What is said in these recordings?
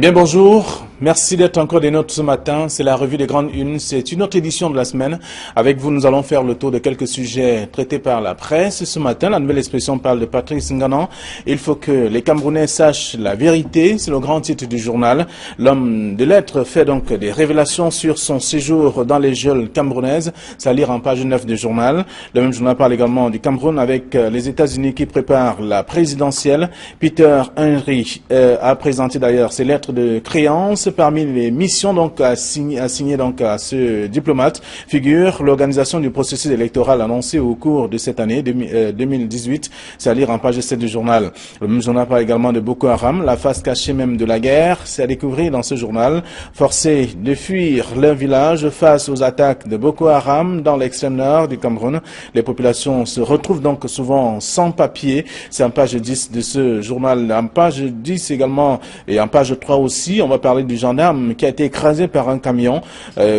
Eh bien bonjour, merci d'être encore des nôtres ce matin. C'est la revue des grandes unes, c'est une autre édition de la semaine. Avec vous, nous allons faire le tour de quelques sujets traités par la presse. Ce matin, la nouvelle expression parle de Patrice Nganan. Il faut que les Camerounais sachent la vérité, c'est le grand titre du journal. L'homme de lettres fait donc des révélations sur son séjour dans les geôles camerounaises. C'est à lire en page 9 du journal. Le même journal parle également du Cameroun avec les États-Unis qui préparent la présidentielle. Peter Henry a présenté d'ailleurs ses lettres de créance. Parmi les missions donc à signer donc à ce diplomate figure l'organisation du processus électoral annoncé au cours de cette année 2018. C'est à lire en page 7 du journal. Le même journal parle également de Boko Haram, la face cachée même de la guerre. C'est à découvrir dans ce journal. Forcés de fuir leur village face aux attaques de Boko Haram dans l'extrême nord du Cameroun. Les populations se retrouvent donc souvent sans papier. C'est en page 10 de ce journal. En page 10 également et en page 3 aussi, on va parler du gendarme qui a été écrasé par un camion.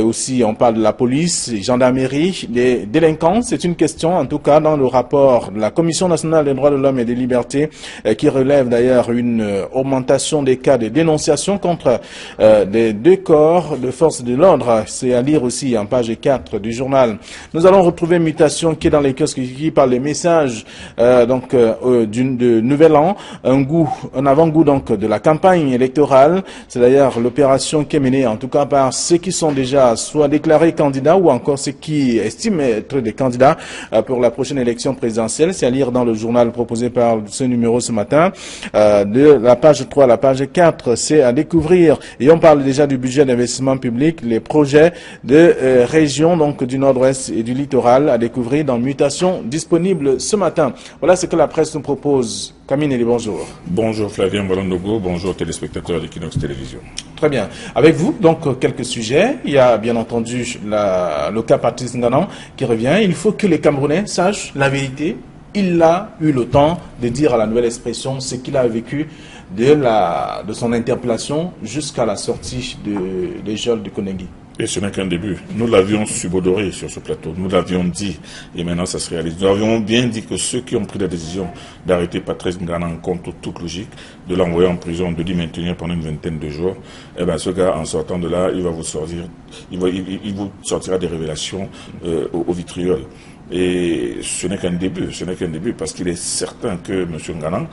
Aussi, on parle de la police, gendarmerie, des délinquants. C'est une question, en tout cas, dans le rapport de la Commission nationale des droits de l'homme et des libertés, qui relève d'ailleurs une augmentation des cas de dénonciation contre des deux corps de force de l'ordre. C'est à lire aussi en page 4 du journal. Nous allons retrouver Mutation qui est dans les kiosques, qui parle des messages de Nouvel An, un avant-goût donc de la campagne électorale. C'est d'ailleurs l'opération qui est menée en tout cas par ceux qui sont déjà soit déclarés candidats ou encore ceux qui estiment être des candidats pour la prochaine élection présidentielle. C'est à lire dans le journal proposé par ce numéro ce matin. De la page 3 à la page 4, c'est à découvrir. Et on parle déjà du budget d'investissement public, les projets de région donc du nord-ouest et du littoral à découvrir dans Mutation disponible ce matin. Voilà ce que la presse nous propose. Camille Nelly, bonjour. Bonjour Flavien Bolondogo, bonjour téléspectateurs d'Equinox Télévision. Très bien. Avec vous, donc, quelques sujets. Il y a bien entendu le cas Patrice Nganan qui revient. Il faut que les Camerounais sachent la vérité. Il a eu le temps de dire à la nouvelle expression ce qu'il a vécu de son interpellation jusqu'à la sortie des geôles du Koningui. Et ce n'est qu'un début. Nous l'avions subodoré sur ce plateau. Nous l'avions dit, et maintenant ça se réalise. Nous avions bien dit que ceux qui ont pris la décision d'arrêter Patrice Nganan contre toute logique, de l'envoyer en prison, de l'y maintenir pendant une vingtaine de jours, eh bien ce gars, en sortant de là, il va vous sortir, il vous sortira des révélations au vitriol. Et ce n'est qu'un début, parce qu'il est certain que M. Nganan,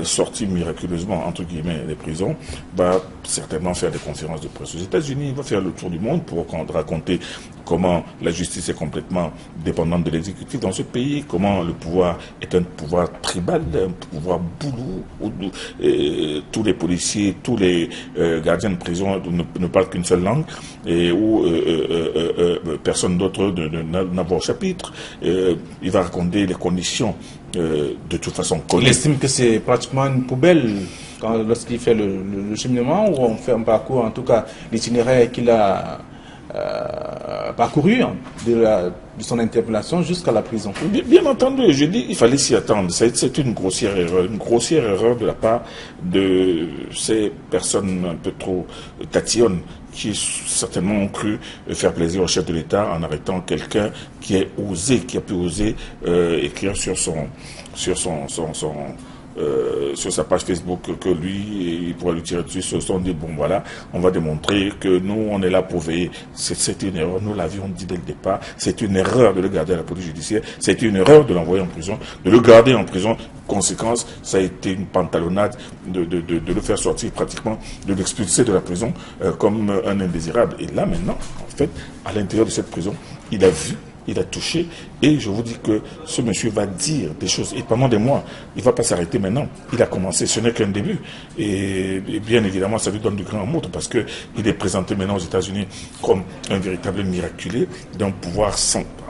sorti miraculeusement, entre guillemets, des prisons, va certainement faire des conférences de presse aux États-Unis, il va faire le tour du monde pour raconter comment la justice est complètement dépendante de l'exécutif dans ce pays, comment le pouvoir est un pouvoir tribal, un pouvoir boulot, où tous les policiers, tous les gardiens de prison ne parlent qu'une seule langue, et où personne d'autre n'a voix au chapitre. Il va raconter les conditions de toute façon. Il estime que c'est pratiquement une poubelle lorsqu'il fait le cheminement, ou on fait un parcours, en tout cas l'itinéraire qu'il a parcouru de son interpellation jusqu'à la prison. Bien entendu, je dis il fallait s'y attendre. C'est une grossière erreur de la part de ces personnes un peu trop tatillonnes qui certainement ont cru faire plaisir au chef de l'État en arrêtant quelqu'un qui a pu oser écrire sur sa page Facebook que lui, il pourrait lui tirer dessus. Se sont dit, bon voilà, on va démontrer que nous, on est là pour veiller. C'est une erreur, nous l'avions dit dès le départ, c'est une erreur de le garder à la police judiciaire, c'est une erreur de l'envoyer en prison, de le garder en prison. Conséquence, ça a été une pantalonnade de le faire sortir pratiquement, de l'expulser de la prison comme un indésirable. Et là maintenant, en fait, à l'intérieur de cette prison, il a vu, il a touché, et je vous dis que ce monsieur va dire des choses, et pendant des mois, il ne va pas s'arrêter maintenant. Il a commencé, ce n'est qu'un début, et bien évidemment, ça lui donne du grain à moudre, parce qu'il est présenté maintenant aux États-Unis comme un véritable miraculé d'un pouvoir,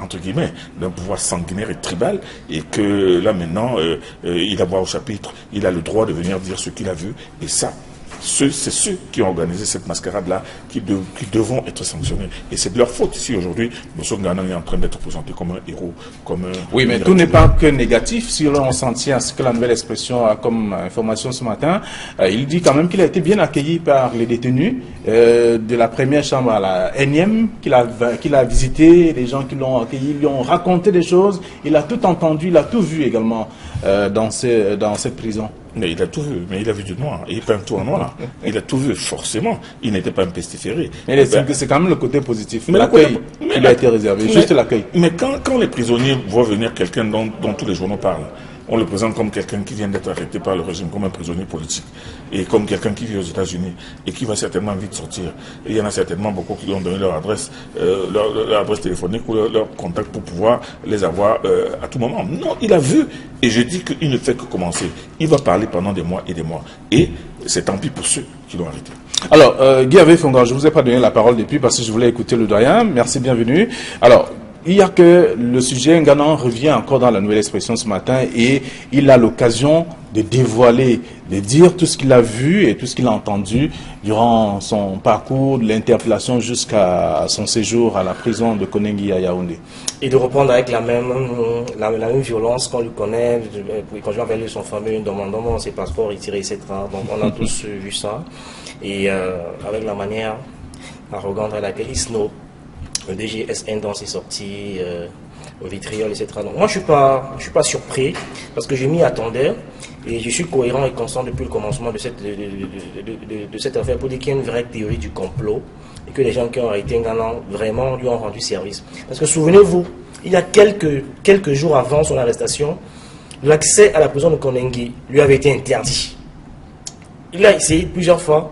entre guillemets, d'un pouvoir sanguinaire et tribal, et que là maintenant, il a voix au chapitre, il a le droit de venir dire ce qu'il a vu, et ça, c'est ceux qui ont organisé cette mascarade-là qui devront être sanctionnés. Et c'est de leur faute si aujourd'hui, M. Nganan est en train d'être présenté comme un héros, comme un... Oui, mais tout n'est pas que négatif. Si on s'en tient à ce que la nouvelle expression a comme information ce matin, il dit quand même qu'il a été bien accueilli par les détenus de la première chambre à la énième qu'il a visité, les gens qui l'ont accueilli lui ont raconté des choses. Il a tout entendu, il a tout vu également dans cette prison. Mais il a tout vu, mais il a vu du noir. Il peint tout en noir. Il a tout vu, forcément. Il n'était pas un pestiféré. Mais il estime que c'est quand même le côté positif. L'accueil, il a été réservé, juste l'accueil. Mais quand les prisonniers voient venir quelqu'un dont tous les journaux parlent, on le présente comme quelqu'un qui vient d'être arrêté par le régime, comme un prisonnier politique, et comme quelqu'un qui vit aux États-Unis, et qui va certainement vite sortir. Et il y en a certainement beaucoup qui lui ont donné leur adresse, leur adresse téléphonique ou leur contact pour pouvoir les avoir à tout moment. Non, il a vu, et je dis qu'il ne fait que commencer. Il va parler pendant des mois et des mois. Et c'est tant pis pour ceux qui l'ont arrêté. Alors, Guy Avé-Fongan, je ne vous ai pas donné la parole depuis parce que je voulais écouter le doyen. Merci, bienvenue. Alors, il y a que le sujet Nganan revient encore dans la nouvelle expression ce matin et il a l'occasion de dévoiler, de dire tout ce qu'il a vu et tout ce qu'il a entendu durant son parcours de l'interpellation jusqu'à son séjour à la prison de Konengi à Yaoundé. Et de reprendre avec la même violence qu'on lui connaît, quand je m'appelle son fameux demandement, ses passeports retirés, etc. Donc on a tous vu ça. Et avec la manière arrogante à laquelle il snob le DGSN dans ses sorties, au vitriol, etc. Donc moi je suis pas surpris parce que je m'y attendais et je suis cohérent et constant depuis le commencement de cette affaire pour dire qu'il y a une vraie théorie du complot et que les gens qui ont arrêté Nganan vraiment lui ont rendu service. Parce que souvenez-vous, il y a quelques jours avant son arrestation, l'accès à la prison de Konengi lui avait été interdit. Il a essayé plusieurs fois,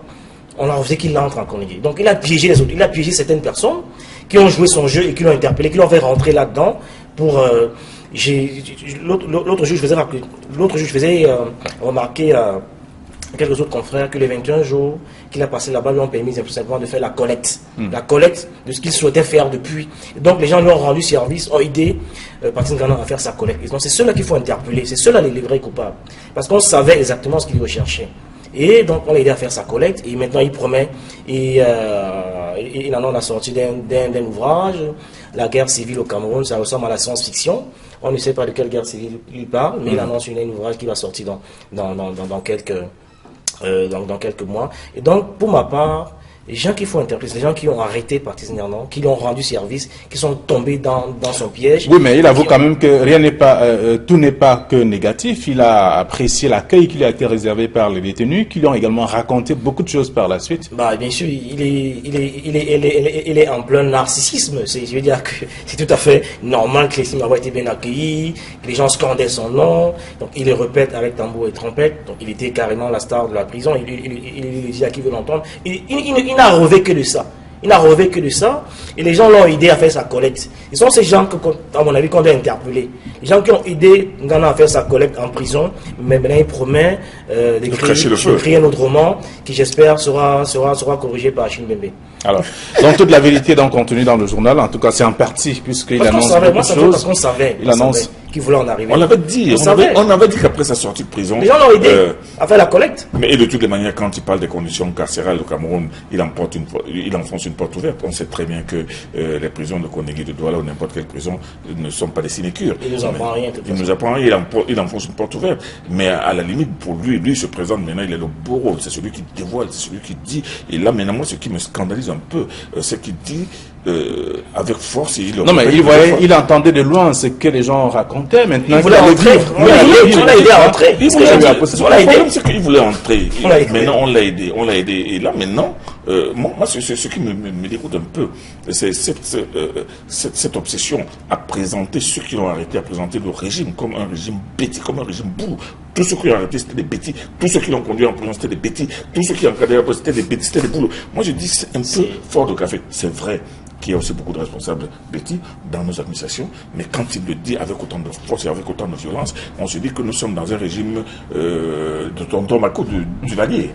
on a refusé qu'il entre à Konengi. Donc il a piégé les autres, il a piégé certaines personnes qui ont joué son jeu et qui l'ont interpellé, qui l'ont fait rentrer là-dedans pour... L'autre jour, je faisais remarquer à quelques autres confrères que les 21 jours qu'il a passé là-bas lui ont permis simplement de faire la collecte. La collecte de ce qu'il souhaitait faire depuis. Et donc les gens lui ont rendu service, ont aidé Patrice Nganan à faire sa collecte. Et donc c'est ceux-là qu'il faut interpeller, c'est ceux-là les vrais coupables. Parce qu'on savait exactement ce qu'il recherchait. Et donc on l'a aidé à faire sa collecte et maintenant il promet et il en a sorti d'un ouvrage, La guerre civile au Cameroun, ça ressemble à la science-fiction. On ne sait pas de quelle guerre civile il parle, mais il annonce un ouvrage qui va sortir dans quelques mois. Et donc pour ma part, les gens qu'il faut interpeller, les gens qui ont arrêté Patrice Nganan, qui lui ont rendu service, qui sont tombés dans son piège. Oui, mais il avoue quand même que rien n'est pas, tout n'est pas que négatif. Il a apprécié l'accueil qui lui a été réservé par les détenus, qui lui ont également raconté beaucoup de choses par la suite. Bah, bien sûr, il est en plein narcissisme. Je veux dire que c'est tout à fait normal qu'il estime avoir été bien accueilli, que les gens scandaient son nom, donc il le répète avec tambour et trompette. Donc il était carrément la star de la prison. Il dit à qui veut l'entendre. Il n'a rêvé que de ça. Il n'a rêvé que de ça. Et les gens l'ont aidé à faire sa collecte. Ce sont ces gens, à mon avis, qu'on doit interpeller. Les gens qui ont aidé Nganan à faire sa collecte en prison. Mais maintenant, il promet d'écrire un autre roman qui, j'espère, sera corrigé par Achille Mbembe. Alors, donc toute la vérité donc contenue dans le journal, en tout cas c'est en partie, puisqu'il annonce beaucoup de choses. Parce qu'on savait. Il annonce qu'il voulait en arriver. On l'avait dit. On avait dit qu'après sa sortie de prison... Les gens l'ont aidé à faire la collecte. Mais et de toutes les manières, quand il parle des conditions carcérales au Cameroun, il enfonce une porte ouverte. On sait très bien que les prisons de Konengi, de Douala ou n'importe quelle prison ne sont pas des sinécures. Il ne nous apprend rien. Il nous apprend rien, il enfonce une porte ouverte. Mais à la limite, pour lui il se présente maintenant, il est le bourreau. C'est celui qui dévoile, c'est celui qui dit. Et là, maintenant, moi, ce qui me scandalise un peu, c'est qu'il dit avec force. Non, mais il entendait de loin ce que les gens racontaient. Maintenant, il voulait entrer. On l'a aidé à entrer. Le problème, c'est qu'il voulait entrer. Maintenant, on l'a aidé. Et là, maintenant, moi, ce qui me dégoûte un peu, c'est cette obsession à présenter ceux qui l'ont arrêté, à présenter le régime comme un régime bêtis, comme un régime bourre. Tous ceux qui l'ont arrêté, c'était des bêtis. Tous ceux qui l'ont conduit en prison, c'était des bêtis. Tous ceux qui l'ont encadré, c'était des bêtis, c'était des boulots. Moi, je dis, c'est un peu fort de café. C'est vrai qu'il y a aussi beaucoup de responsables bêtis dans nos administrations, mais quand il le dit avec autant de force et avec autant de violence, on se dit que nous sommes dans un régime de tonton Mako du Valier.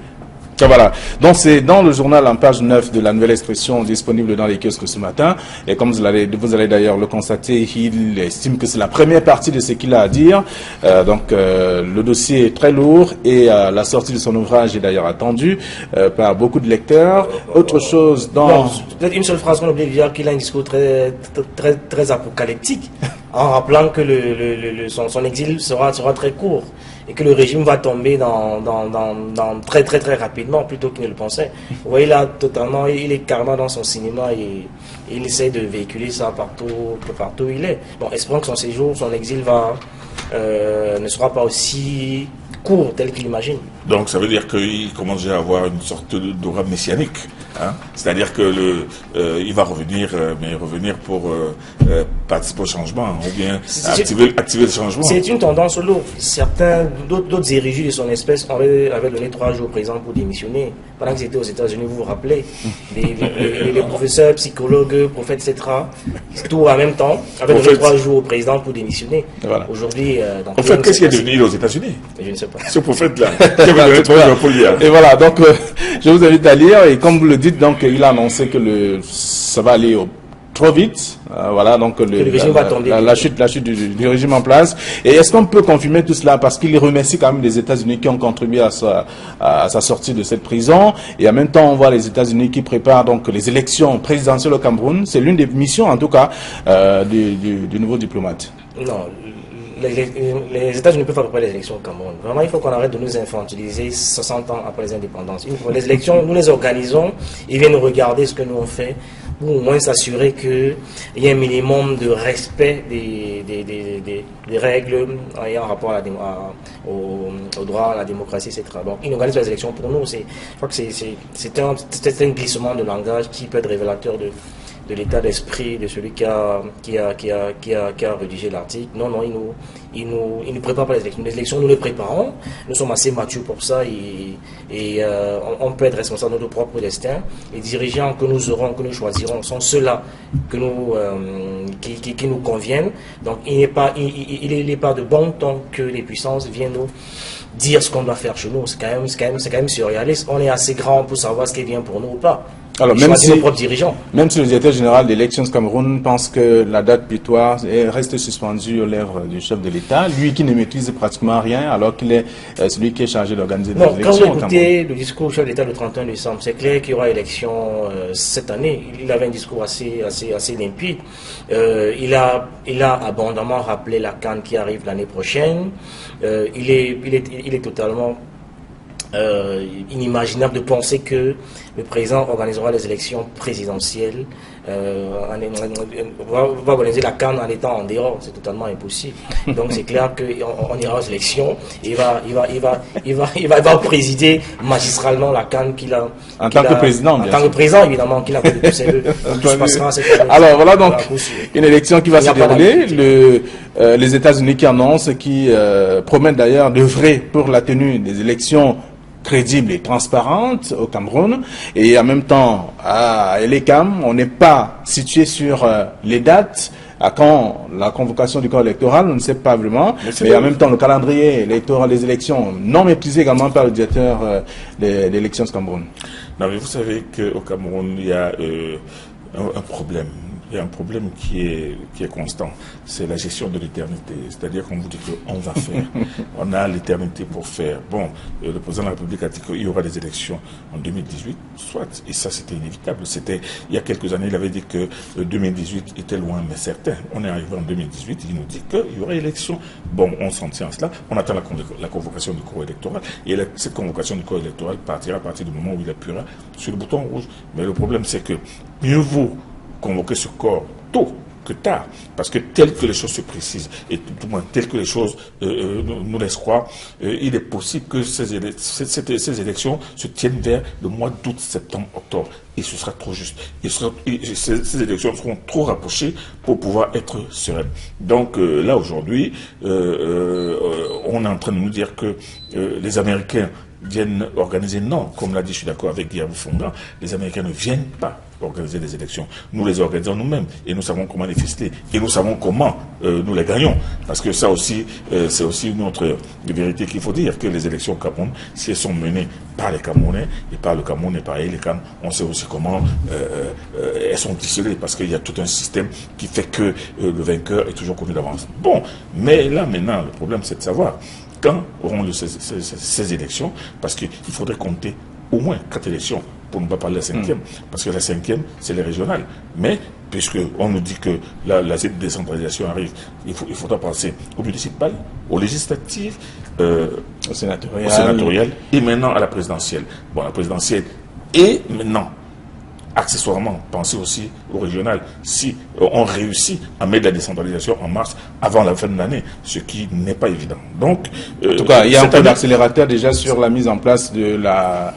Voilà. Donc c'est dans le journal en page 9 de la nouvelle expression disponible dans les kiosques ce matin. Et comme vous allez d'ailleurs le constater, il estime que c'est la première partie de ce qu'il a à dire. Le dossier est très lourd et la sortie de son ouvrage est d'ailleurs attendue par beaucoup de lecteurs. Autre chose dans... Peut-être une seule phrase qu'on oublie de dire, qu'il a un discours très apocalyptique en rappelant que son exil sera très court. Et que le régime va tomber très rapidement, plutôt qu'il ne le pensait. Vous voyez là, totalement, il est carrément dans son cinéma et il essaie de véhiculer ça partout où il est. Bon, espérons que son séjour, son exil ne sera pas aussi discours tel qu'il imagine. Donc ça veut dire qu'il commence déjà à avoir une sorte d'aura messianique. Hein? C'est-à-dire que il va revenir, mais revenir pour participer au changement, ou bien activer le changement. C'est une tendance lourde. Certains, d'autres érudits de son espèce avaient donné 3 jours au président pour démissionner. Pendant qu'ils étaient aux États-Unis, vous vous rappelez, les professeurs, psychologues, prophètes, etc., tout en même temps, avaient donné 3 jours au président pour démissionner. Voilà. Aujourd'hui, en fait, qu'est-ce qui est devenu aux États-Unis? Je ne sais pas. Ce prophète-là, qui avait donné 3 jours pour lire. Et voilà, donc je vous invite à lire, et comme vous le dites, donc il a annoncé que ça va aller trop vite. Voilà, donc le régime va tomber. La chute du régime en place. Et est-ce qu'on peut confirmer tout cela, parce qu'il remercie quand même les États-Unis qui ont contribué à sa sortie de cette prison, et en même temps on voit les États-Unis qui préparent donc les élections présidentielles au Cameroun. C'est l'une des missions en tout cas du nouveau diplomate. Non. Les États-Unis peuvent préparer les élections au Cameroun. Vraiment, il faut qu'on arrête de nous infantiliser 60 ans après les indépendances. Les élections, nous les organisons, ils viennent regarder ce que nous on fait, pour au moins s'assurer qu'il y ait un minimum de respect des règles ayant rapport au droit, à la démocratie, etc. Donc, ils organisent les élections pour nous. Je crois que c'est un glissement de langage qui peut être révélateur de l'état d'esprit de celui qui a rédigé l'article. Non, il nous prépare pas les élections. Les élections, nous les préparons. Nous sommes assez matures pour ça et on peut être responsable de notre propre destin. Les dirigeants que nous aurons, que nous choisirons, sont ceux-là qui nous conviennent. Donc, il n'est pas de bon ton que les puissances viennent nous dire ce qu'on doit faire chez nous. C'est quand même surréaliste. On est assez grand pour savoir ce qui est bien pour nous ou pas. Alors, même si le directeur général d'Elections Cameroun pense que la date butoir reste suspendue aux lèvres du chef de l'État, lui qui ne maîtrise pratiquement rien, alors qu'il est celui qui est chargé d'organiser les élections. Quand vous écoutez le discours du chef de l'État le 31 décembre, c'est clair qu'il y aura élection cette année. Il avait un discours assez limpide. Il a abondamment rappelé la CAN qui arrive l'année prochaine. Il est totalement inimaginable de penser que le président organisera les élections présidentielles, va organiser la CAN en étant en dehors. C'est totalement impossible. Donc c'est clair qu'on ira aux élections et il va présider magistralement la CAN en tant que président, évidemment, qu'il a fait de tous ses vœux. Alors voilà donc une élection qui va se dérouler. Les États-Unis qui annoncent, qui promettent d'ailleurs d'œuvrer pour la tenue des élections crédible et transparente au Cameroun, et en même temps à l'ECAM, on n'est pas situé sur les dates à quand la convocation du corps électoral, on ne sait pas vraiment, mais en même temps le calendrier électoral des élections non maîtrisé également par le directeur d'élections du Cameroun. Non, mais vous savez qu'au Cameroun il y a un problème. Il y a un problème qui est constant, c'est la gestion de l'éternité. C'est-à-dire qu'on vous dit qu'on va faire, on a l'éternité pour faire. Bon, le président de la République a dit qu'il y aura des élections en 2018, soit, et ça c'était inévitable. Il y a quelques années, il avait dit que 2018 était loin, mais certain. On est arrivé en 2018, il nous dit qu'il y aura élection. Bon, on s'en tient à cela, on attend la convocation du corps électoral, et cette convocation du corps électoral partira à partir du moment où il appuiera sur le bouton rouge. Mais le problème c'est que mieux vaut convoquer ce corps tôt que tard, parce que tel que les choses se précisent, et tout moins tel que les choses nous laissent croire, il est possible que ces élections se tiennent vers le mois d'août, septembre, octobre, et ce sera trop juste. Ces élections seront trop rapprochées pour pouvoir être sereines. Donc là aujourd'hui, on est en train de nous dire que les Américains viennent organiser. Non, comme l'a dit, je suis d'accord avec Guillaume Fonda, les Américains ne viennent pas organiser des élections. Nous les organisons nous-mêmes et nous savons comment les ficeler et nous savons comment nous les gagnons. Parce que ça aussi, c'est aussi une autre vérité qu'il faut dire, que les élections au Cameroun, si elles sont menées par les Camerounais et par le Cameroun et par l'ECAM, on sait aussi comment elles sont ficelées, parce qu'il y a tout un système qui fait que le vainqueur est toujours connu d'avance. Bon, mais là maintenant, le problème c'est de savoir quand auront lieu ces élections, parce qu'il faudrait compter au moins 4 élections, pour ne pas parler de la 5e, parce que la 5e, c'est les régionales. Mais, puisqu'on nous dit que la décentralisation arrive, il faudra penser aux municipales, aux législatives, au sénatorial, et maintenant à la présidentielle. Bon, la présidentielle, et maintenant accessoirement penser aussi au régional. Si on réussit à mettre la décentralisation en marche avant la fin de l'année, ce qui n'est pas évident. Donc, en tout cas, il y a un peu d'accélérateur déjà sur la mise en place de la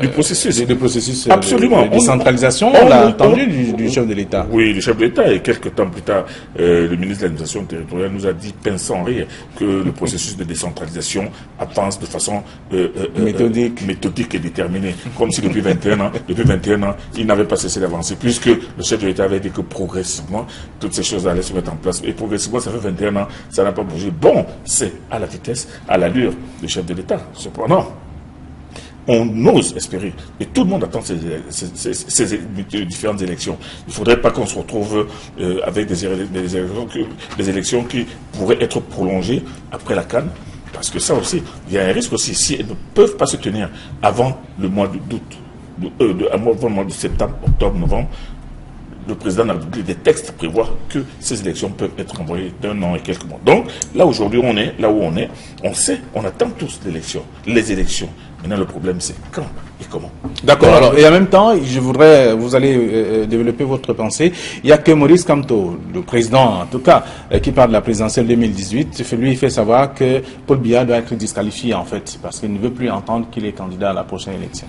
du processus, absolument, de décentralisation. On l'a entendu du chef de l'État. Oui, le chef de l'État, et quelques temps plus tard, le ministre de l'administration territoriale nous a dit, pince sans rire, que le processus de décentralisation avance de façon méthodique et déterminée. Comme si depuis 21 ans, il n'avait pas cessé d'avancer, puisque le chef de l'État avait dit que progressivement, toutes ces choses allaient se mettre en place. Et progressivement, ça fait 21 ans, ça n'a pas bougé. Bon, c'est à la vitesse, à l'allure du chef de l'État. Cependant, on ose espérer, et tout le monde attend ces différentes élections. Il ne faudrait pas qu'on se retrouve avec des élections qui pourraient être prolongées après la CAN, parce que ça aussi, il y a un risque aussi, si elles ne peuvent pas se tenir avant le mois d'août, avant le mois de septembre, octobre, novembre, le président de la République, des textes prévoient que ces élections peuvent être envoyées d'un an et quelques mois. Donc, là aujourd'hui on est, on sait, on attend tous les élections. Maintenant le problème c'est quand et comment. D'accord, alors, et en même temps, vous allez développer votre pensée. Il n'y a que Maurice Kamto, le président en tout cas, qui parle de la présidentielle 2018. Lui, il fait savoir que Paul Biya doit être disqualifié en fait, parce qu'il ne veut plus entendre qu'il est candidat à la prochaine élection.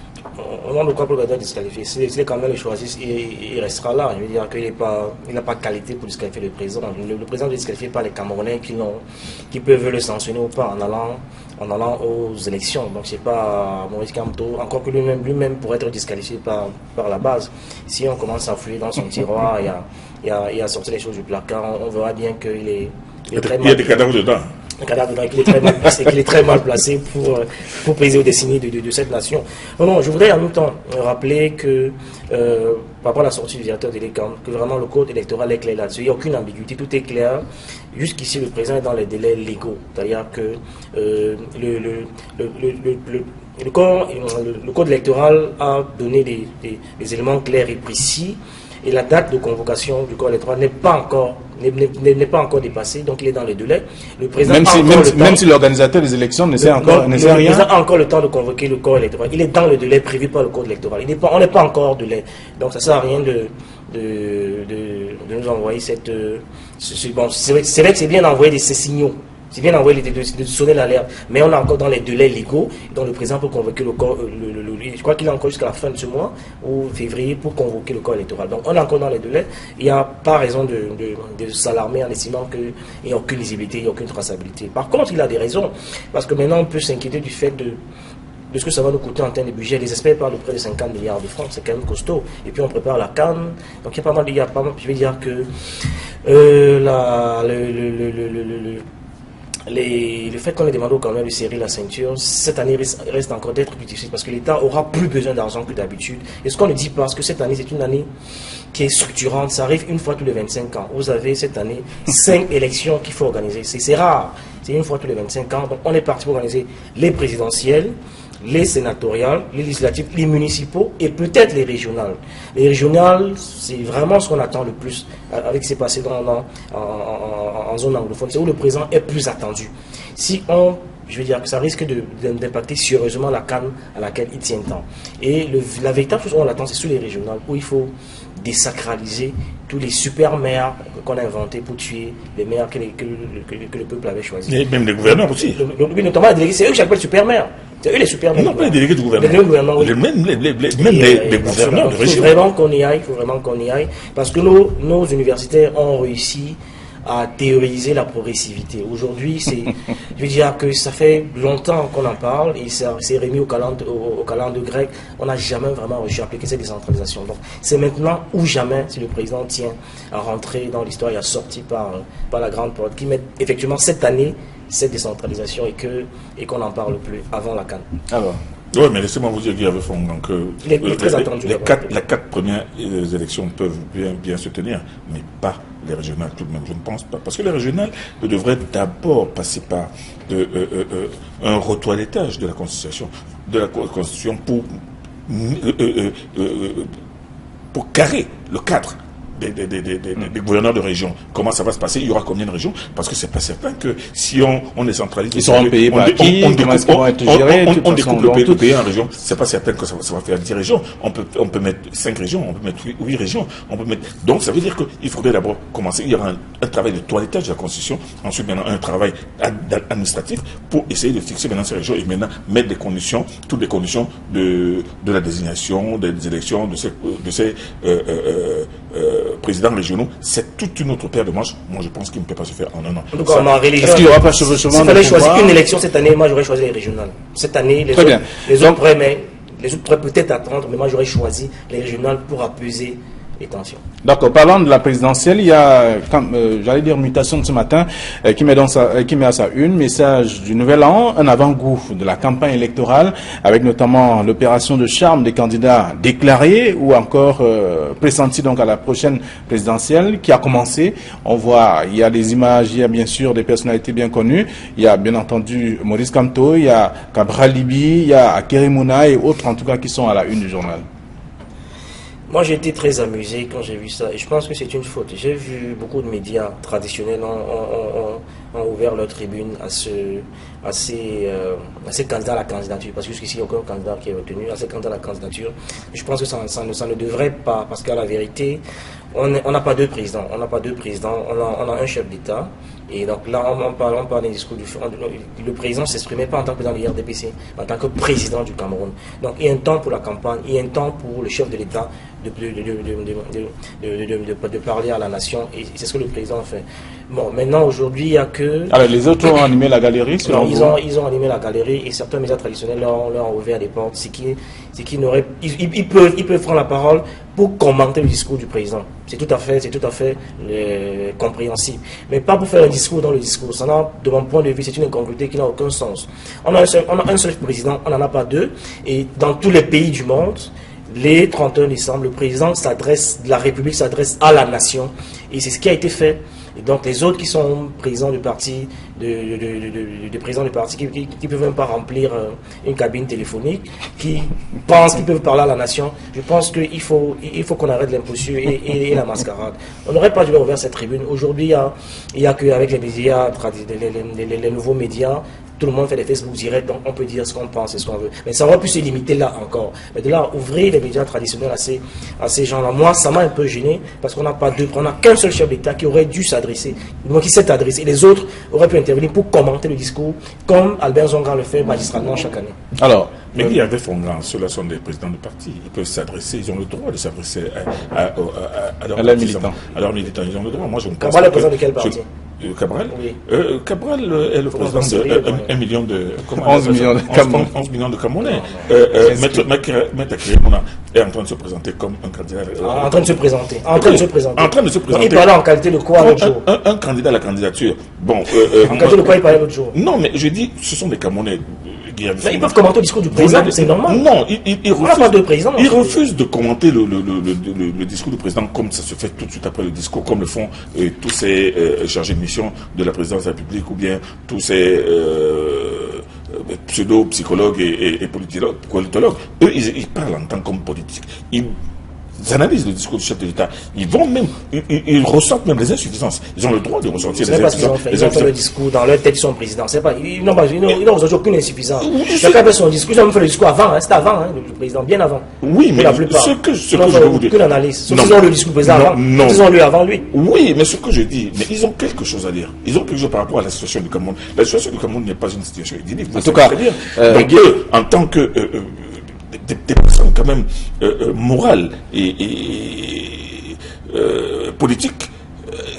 Au nom de quoi Paul Biya doit être disqualifié? Si quand même le choisissent, il restera là. Je veux dire qu'il n'a pas de qualité pour disqualifier le président. Le président ne disqualifie pas les Camerounais qui peuvent le sanctionner ou pas en allant aux élections. Donc c'est pas Maurice Kamto, encore que lui-même pourrait être disqualifié par la base. Si on commence à fouiller dans son tiroir et à sortir les choses du placard, on verra bien qu'il est très mal. Il y a des cadavres dedans. Qu'il est très mal placé, qu'il est très mal placé pour peser au destinées de cette nation. Non, je voudrais en même temps rappeler que par rapport à la sortie du directeur de l'ECAM, que vraiment le code électoral est clair là-dessus. Il n'y a aucune ambiguïté, tout est clair. Jusqu'ici, le président est dans les délais légaux. C'est-à-dire que le code électoral a donné des éléments clairs et précis. Et la date de convocation du corps électoral n'est pas encore dépassée, donc il est dans les délais. Le président même si l'organisateur des élections ne sait rien. Le président a encore le temps de convoquer le corps électoral. Il est dans le délai prévu par le code électoral. On n'est pas encore délai. Donc ça ne sert à rien de nous envoyer cette... Bon, c'est vrai que c'est bien d'envoyer ces signaux. C'est bien d'envoyer de sonner l'alerte, mais on est encore dans les délais légaux, dont le président peut convoquer le corps, je crois qu'il a encore jusqu'à la fin de ce mois, ou février, pour convoquer le corps électoral. Donc on est encore dans les délais, il n'y a pas raison de s'alarmer en estimant qu'il n'y a aucune lisibilité, il n'y a aucune traçabilité. Par contre, il a des raisons, parce que maintenant on peut s'inquiéter du fait de ce que ça va nous coûter en termes de budget. Les experts parlent de près de 50 milliards de francs, c'est quand même costaud. Et puis on prépare la CAN, donc il y a pas mal, je vais dire que le fait qu'on ait demandé quand même de serrer la ceinture, cette année reste encore d'être plus difficile parce que l'État aura plus besoin d'argent que d'habitude. Et ce qu'on le dit parce que cette année, c'est une année qui est structurante. Ça arrive une fois tous les 25 ans. Vous avez cette année 5 élections qu'il faut organiser. C'est rare. C'est une fois tous les 25 ans. Donc on est parti pour organiser les présidentielles, les sénatoriales, les législatives, les municipaux et peut-être les régionales. Les régionales, c'est vraiment ce qu'on attend le plus avec ce qui s'est passé en zone anglophone. C'est où le président est plus attendu. Je veux dire que ça risque d'impacter sérieusement la CAN à laquelle il tient tant. Et la véritable chose qu'on attend, c'est sur les régionales où il faut désacraliser tous les super maires qu'on a inventés pour tuer les maires que le peuple avait choisis. Et même les gouverneurs aussi. Notamment les délégués, c'est eux qui s'appellent super maires. C'est eux les super maires. Non, pas les délégués du gouvernement. Même les gouverneurs de région. Il faut vraiment qu'on y aille. Parce que nos universitaires ont réussi à théoriser la progressivité. Aujourd'hui, je veux dire que ça fait longtemps qu'on en parle et ça s'est remis au calendrier grec. On n'a jamais vraiment réussi à appliquer cette décentralisation. Donc, c'est maintenant ou jamais si le président tient à rentrer dans l'histoire et à sortir par la grande porte qui met effectivement cette année cette décentralisation et qu'on n'en parle plus avant la CAN. Alors. Oui, mais laissez-moi vous dire qu'il y avait fondement que les 4 premières élections peuvent bien se tenir, mais pas les régionales tout de même, je ne pense pas. Parce que les régionales devraient d'abord passer par un retoilettage de la Constitution, pour carrer le cadre des gouverneurs de région. Comment ça va se passer? Il y aura combien de régions? Parce que c'est pas certain que si on est centralisé, ils seront payés par qui? Comment est-ce qu'ils vont être gérés? On découpe le pays en régions. C'est pas certain que ça va faire 10 régions. On peut mettre 5 régions, on peut mettre 8 régions, on peut mettre. Donc ça veut dire qu'il faudrait d'abord commencer. Il y aura un travail de toilettage de la Constitution, ensuite maintenant un travail administratif pour essayer de fixer maintenant ces régions et maintenant mettre des conditions, toutes les conditions de la désignation, des élections de ces présidents régionaux. C'est toute une autre paire de manches. Moi je pense qu'il ne peut pas se faire en un an. En tout cas, en religion, est-ce qu'il n'y aura pas chevauchement? S'il fallait choisir une élection cette année, moi j'aurais choisi les régionales. Cette année, les autres pourraient peut-être attendre, mais moi j'aurais choisi les régionales pour apaiser les tensions. D'accord. Parlant de la présidentielle, il y a, j'allais dire, mutation de ce matin, qui met à sa une message du nouvel an, un avant-goût de la campagne électorale, avec notamment l'opération de charme des candidats déclarés ou encore pressentis donc à la prochaine présidentielle qui a commencé. On voit, il y a des images, il y a bien sûr des personnalités bien connues. Il y a bien entendu Maurice Kamto, il y a Cabral Libi, il y a Akéry Mouna et autres en tout cas qui sont à la une du journal. Moi, j'ai été très amusé quand j'ai vu ça et je pense que c'est une faute. J'ai vu beaucoup de médias traditionnels ont ouvert leur tribune à ces candidats à la candidature, parce que jusqu'ici, il n'y a aucun candidat qui est retenu à ces candidats à la candidature. Je pense que ça ne devrait pas, parce qu'à la vérité, on n'a pas deux présidents. On n'a pas deux présidents, on a un chef d'État. Et donc là, on parle d'un discours du le président ne s'exprimait pas en tant que président de l'IRDPC, mais en tant que président du Cameroun. Donc il y a un temps pour la campagne, il y a un temps pour le chef de l'État de parler à la nation, et c'est ce que le président a fait. Bon, maintenant, aujourd'hui, il n'y a que... Alors, les autres ont animé la galerie, selon vous? Ils ont animé la galerie, et certains médias traditionnels leur ont ouvert les portes, ils peuvent prendre la parole pour commenter le discours du président. C'est tout à fait compréhensible. Mais pas pour faire un discours dans le discours. Ça n'a, de mon point de vue, c'est une incongruité qui n'a aucun sens. On a un seul président, on n'en a pas deux, et dans tous les pays du monde, les 31 décembre, le président de la République s'adresse à la nation, et c'est ce qui a été fait. Et donc les autres qui sont présidents du parti, de présidents du parti, qui ne peuvent même pas remplir une cabine téléphonique, qui pensent qu'ils peuvent parler à la nation, je pense qu'il faut qu'on arrête l'imposture et la mascarade. On n'aurait pas dû ouvrir cette tribune. Aujourd'hui, il y a qu'avec les médias, les nouveaux médias, tout le monde fait des Facebook directs, donc on peut dire ce qu'on pense et ce qu'on veut. Mais ça aurait pu se limiter là encore. Mais de là, ouvrir les médias traditionnels à ces gens-là, moi, ça m'a un peu gêné, parce qu'on n'a pas deux, on n'a qu'un seul chef d'État qui aurait dû s'adresser, donc qui s'est adressé. Les autres auraient pu intervenir pour commenter le discours, comme Albert Zonga le fait magistralement chaque année. Alors, mais il y a des fondants, ceux-là sont des présidents de parti. Ils peuvent s'adresser, ils ont le droit de s'adresser à leurs militants. À leurs militants, ils ont le droit. Moi, je ne pense pas. Cabral est président de quel parti? Cabral, oui. Cabral est le président de 1 million de... 11 millions de Camerounais. 11 millions de Camerounais. Maître Akéry Mouna est en train de se présenter comme un candidat. En train de se présenter. En train de se présenter. Il parlait en qualité de quoi l'autre jour? Un candidat à la candidature. Bon, en qualité de quoi il parlait l'autre jour? Non, mais je dis, ce sont des Camerounais. Mais ils peuvent commenter le discours du président, c'est normal. Non, ils refusent de commenter le discours du président comme ça se fait tout de suite après le discours, comme le font tous ces chargés de mission de la présidence de la République ou bien tous ces pseudo-psychologues et politologues. Eux, ils parlent en tant qu'hommes politiques. Ils analysent le discours du chef de l'État. Ils vont même, ils ressentent même les insuffisances. Ils ont le droit de ressentir les insuffisances. Ils ont fait le discours dans leur tête, ils sont présidents. C'est pas, ils n'ont ressenti aucune insuffisance. Chacun fait son discours. Ils ont même fait le discours avant. C'était avant, le président, bien avant. Oui, mais ce que je veux dire. Aucune analyse. Ils ont le discours du président avant. Ils ont lu avant lui. Oui, mais ce que je dis, mais ils ont quelque chose à dire. Ils ont quelque chose par rapport à la situation du Cameroun. La situation du Cameroun n'est pas une situation idyllique. En tout cas, donc eux, en tant que des personnes quand même morales et politiques,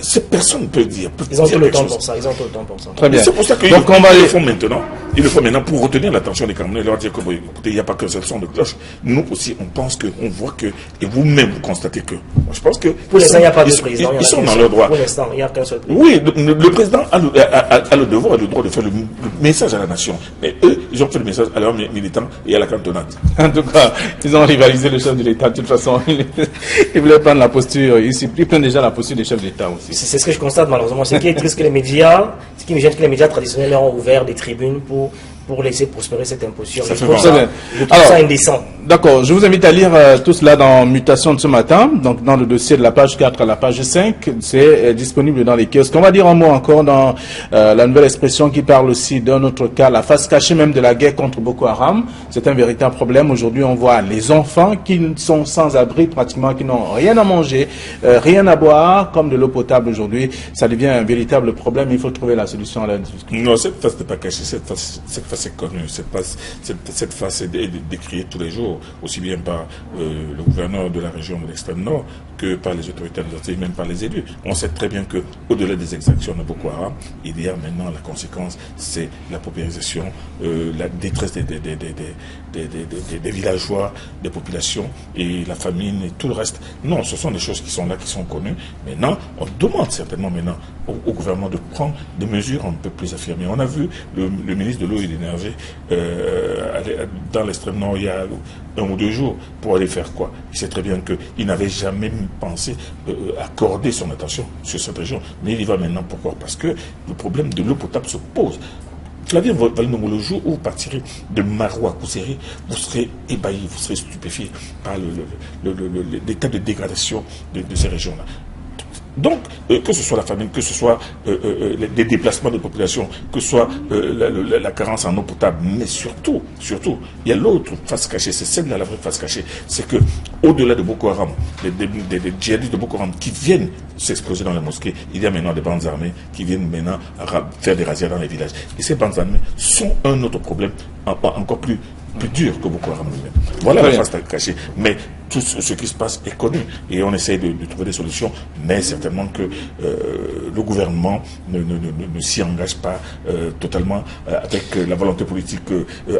ces personnes peuvent dire. Ils ont tout le temps pour ça. Très bien. C'est pour ça qu'ils le font maintenant pour retenir l'attention des Camerounais et leur dire que bon, écoutez, il n'y a pas qu'un seul son de cloche. Nous aussi, on pense qu'on voit que, et vous-même vous constatez que. Je pense que pour l'instant, il n'y a pas de président. Ils sont dans leur droit. Pour l'instant, il n'y a qu'un seul président. Oui, le président a le devoir et le droit de faire le message à la nation. Mais eux, ils ont fait le message à leurs militants et à la cantonade. En tout cas, ils ont rivalisé le chef de l'État. De toute façon, ils voulaient prendre la posture. Ils prennent déjà la posture des chefs d'État aussi. C'est ce que je constate malheureusement. Ce qui est triste que les médias, ce qui me gêne que les médias traditionnels leur ont ouvert des tribunes pour pour laisser prospérer cette imposition. Ça Je fait trouve Alors, ça indécent. D'accord, je vous invite à lire tout cela dans Mutation de ce matin, donc dans le dossier de la page 4 à la page 5, c'est disponible dans les kiosques. On va dire un mot encore dans la nouvelle expression qui parle aussi d'un autre cas, la face cachée même de la guerre contre Boko Haram. C'est un véritable problème. Aujourd'hui, on voit les enfants qui sont sans abri pratiquement, qui n'ont rien à manger, rien à boire, comme de l'eau potable aujourd'hui. Ça devient un véritable problème. Il faut trouver la solution à la discussion. Non, cette face n'est pas cachée, cette face est connue, cette face est décriée tous les jours, aussi bien par le gouverneur de la région de l'extrême nord que par les autorités administratives, même par les élus. On sait très bien que, au-delà des exactions de Boko Haram, il y a maintenant la conséquence, c'est la paupérisation, la détresse des villageois, des populations et la famine et tout le reste. Non, ce sont des choses qui sont là, qui sont connues. Maintenant, on demande certainement maintenant au gouvernement de prendre des mesures un peu plus affirmées. On a vu le ministre de l'eau et de l'énergie dans l'extrême nord il y a 1 ou 2 jours pour aller faire quoi? Il sait très bien qu'il n'avait jamais pensé accorder son attention sur cette région. Mais il y va maintenant. Pourquoi? Parce que le problème de l'eau potable se pose. Flavien Valnomo, le jour où vous partirez de Maroua à Kousséry, vous serez ébahi, vous serez stupéfié par l'état de dégradation de ces régions-là. Donc, que ce soit la famine, que ce soit des déplacements de population, que ce soit la carence en eau potable, mais surtout, il y a l'autre face cachée, c'est celle-là la vraie face cachée, c'est que au-delà de Boko Haram, des djihadistes de Boko Haram qui viennent s'exploser dans les mosquées, il y a maintenant des bandes armées qui viennent maintenant faire des razzias dans les villages. Et ces bandes armées sont un autre problème encore plus dur que Boko Haram lui-même. Voilà la face cachée. Mais tout ce qui se passe est connu et on essaie de trouver des solutions, mais certainement que le gouvernement ne s'y engage pas totalement avec la volonté politique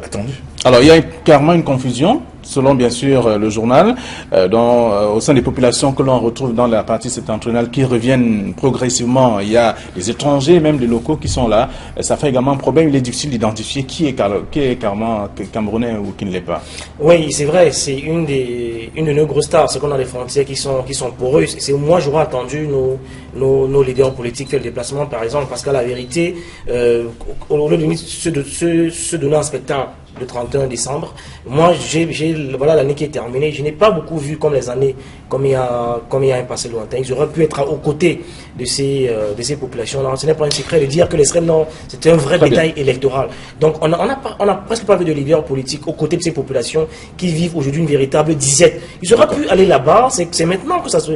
attendue. Alors il y a carrément une confusion, selon bien sûr le journal, au sein des populations que l'on retrouve dans la partie septentrionale qui reviennent progressivement. Il y a des étrangers, même des locaux qui sont là. Ça fait également un problème. Il est difficile d'identifier qui est carrément camerounais ou qui ne l'est pas. Oui, c'est vrai, c'est une de nos grosses stars, c'est qu'on a des frontières qui sont poreuses. Moi, j'aurais attendu nos leaders politiques faire le déplacement, par exemple, parce qu'à la vérité, au lieu de se donner un spectacle le 31 décembre, moi, voilà l'année qui est terminée, je n'ai pas beaucoup vu comme les années, comme il y a un passé lointain. Ils auraient pu être aux côtés de ces populations-là. Ce n'est pas un secret de dire que l'extrême nord, c'est un vrai bétail électoral. Donc, on n'a presque pas vu de leaders politiques aux côtés de ces populations qui vivent aujourd'hui une véritable disette. Ils auraient pu aller là-bas, c'est maintenant que ça se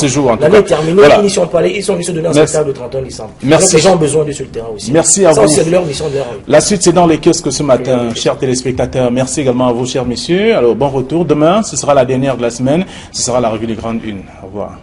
joue. L'année est terminée, voilà. Ils n'y sont pas allés, ils sont venus se donner un spectacle le 31 décembre. Merci. Donc, les gens ont besoin de sur le terrain aussi. Merci à vous. C'est leur mission de leur... La suite, c'est dans les kiosques ce matin, chers téléspectateurs. Merci également à vous, chers messieurs. Alors, bon retour. Demain, ce sera la dernière de la semaine. Ce sera la revue des grandes unes. Au revoir.